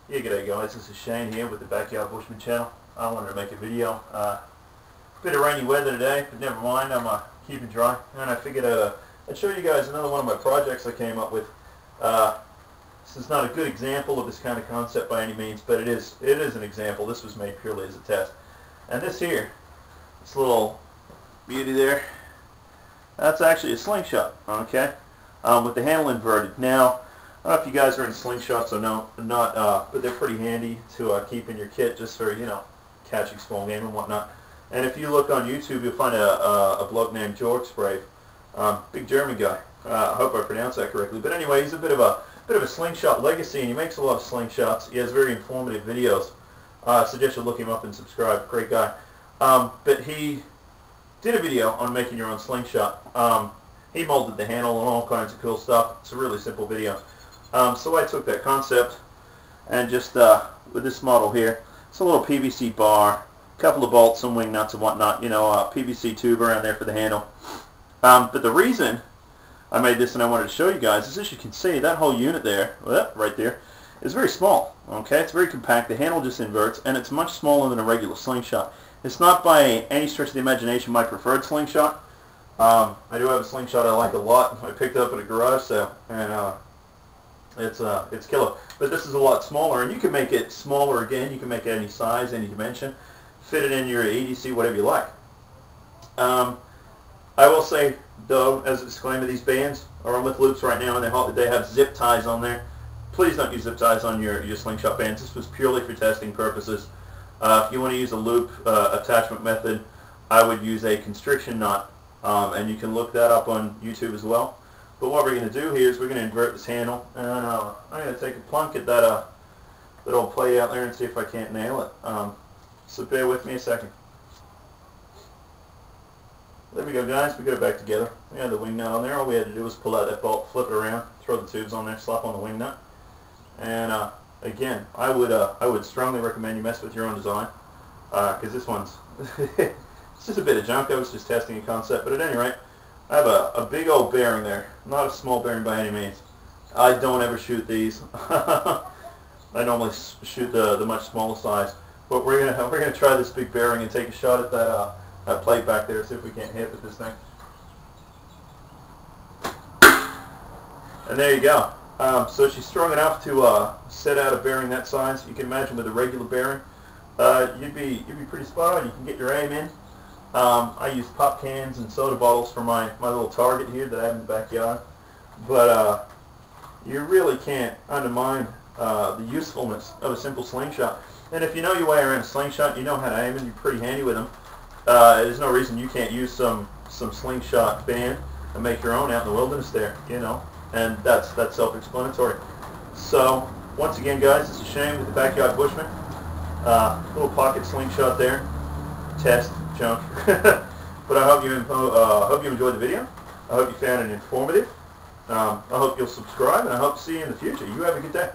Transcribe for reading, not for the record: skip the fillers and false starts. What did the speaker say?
Yeah, g'day guys, this is Shane here with the Backyard Bushman channel. I wanted to make a video. Bit of rainy weather today, but never mind, I'm keeping dry. And I figured I'd show you guys another one of my projects I came up with. This is not a good example of this kind of concept by any means, but it is an example. This was made purely as a test. And this here, this little beauty there, that's actually a slingshot, okay? With the handle inverted. Now, I don't know if you guys are in slingshots or not, but they're pretty handy to keep in your kit just for, catching small game and whatnot. And if you look on YouTube, you'll find a bloke named JoergSprave, big German guy. I hope I pronounced that correctly. But anyway, he's a bit of a slingshot legacy, and he makes a lot of slingshots. He has very informative videos. I suggest you look him up and subscribe. Great guy. But he did a video on making your own slingshot. He molded the handle and all kinds of cool stuff. It's a really simple video. So I took that concept and just, with this model here, it's a little PVC bar, a couple of bolts, some wing nuts and whatnot, PVC tube around there for the handle. But the reason I made this and I wanted to show you guys is, as you can see, that whole unit there, right there, is very small, okay? It's very compact. The handle just inverts, and it's much smaller than a regular slingshot. It's not by any stretch of the imagination my preferred slingshot. I do have a slingshot I like a lot. I picked it up at a garage sale, and it's killer. But this is a lot smaller, and you can make it smaller again. You can make it any size, any dimension, fit it in your EDC, whatever you like. I will say, though, as a disclaimer, these bands are on with loops right now, and they have zip ties on there. Please don't use zip ties on your slingshot bands. This was purely for testing purposes. If you want to use a loop attachment method, I would use a constriction knot, and you can look that up on YouTube as well. But what we're going to do here is we're going to invert this handle, and I'm going to take a plunk at that old plate out there and see if I can't nail it. So bear with me a second. There we go, guys. We got it back together. We had the wing nut on there. All we had to do was pull out that bolt, flip it around, throw the tubes on there, slap on the wing nut. And again, I would strongly recommend you mess with your own design, because this one's it's just a bit of junk. I was just testing a concept, but at any rate, I have a big old bearing there. Not a small bearing by any means. I don't ever shoot these. I normally shoot the much smaller size. But we're gonna try this big bearing and take a shot at that plate back there. See if we can't hit with this thing. And there you go. So she's strong enough to set out a bearing that size. You can imagine with a regular bearing, you'd be pretty spot on. You can get your aim in. I use pop cans and soda bottles for my little target here that I have in the backyard. But you really can't undermine the usefulness of a simple slingshot. And if you know your way around a slingshot, you know how to aim, and you're pretty handy with them. There's no reason you can't use some slingshot band and make your own out in the wilderness there, and that's self-explanatory. So once again, guys, this is Shane with the Backyard Bushman. Little pocket slingshot there, test junk. But I hope you enjoyed the video. I hope you found it informative. I hope you'll subscribe, and I hope to see you in the future. You have a good day.